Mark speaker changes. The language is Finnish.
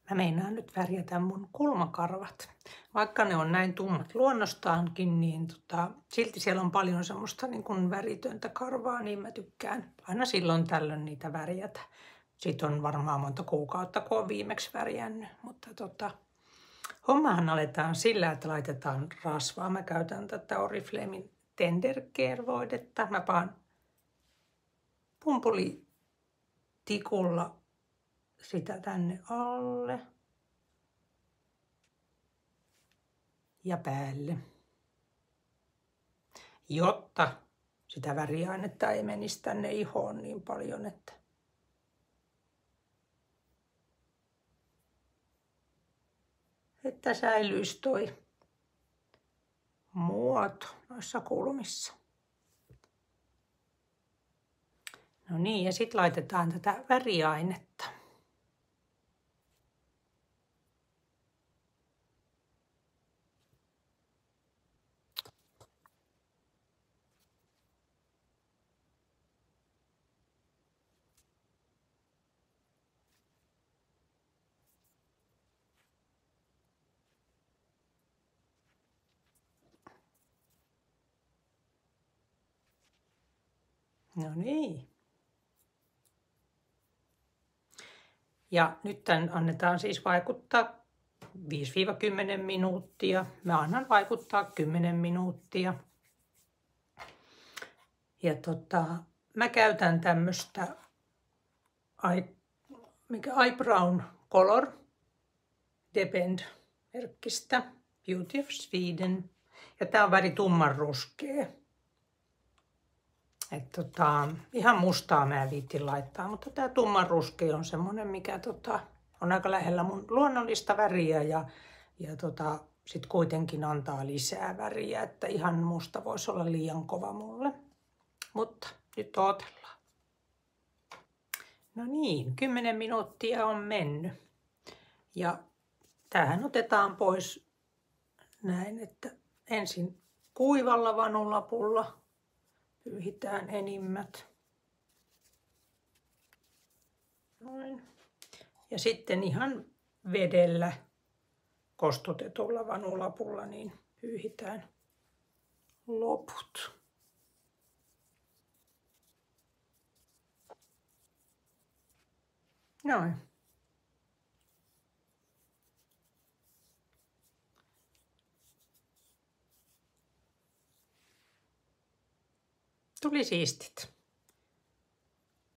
Speaker 1: Mä meinaan nyt värjätä mun kulmakarvat. Vaikka ne on näin tummat luonnostaankin, niin silti siellä on paljon semmoista niin kuin väritöntä karvaa, niin mä tykkään aina silloin tällöin niitä värjätä. Siitä on varmaan monta kuukautta, kun on viimeksi värjännyt, mutta hommahan aletaan sillä, että laitetaan rasvaa. Mä käytän tätä Oriflamen Tender Care-voidetta. Mä paan pumpulitikulla sitä tänne alle ja päälle, jotta sitä väriainetta ei menisi tänne ihoon niin paljon, että säilyisi toi muoto noissa kulmissa. No niin, ja sitten laitetaan tätä väriainetta. No niin. Ja nyt tämän annetaan siis vaikuttaa 5-10 minuuttia. Mä annan vaikuttaa 10 minuuttia. Ja mä käytän tämmöstä Eyebrown Color Depend-merkkistä Beauty of Sweden. Ja tää on väri tummanruskea. Ihan mustaa mä en viitti laittaa, mutta tää tummanruskea on semmonen, mikä on aika lähellä mun luonnollista väriä ja sit kuitenkin antaa lisää väriä, että ihan musta voisi olla liian kova mulle. Mutta nyt odotellaan. No niin, 10 minuuttia on mennyt. Ja tämähän otetaan pois näin, että ensin kuivalla vanulapulla pyyhitään enimmät. Noin. Ja sitten ihan vedellä kostutetulla vanulapulla niin pyyhitään loput. Noin. Tuli siistit.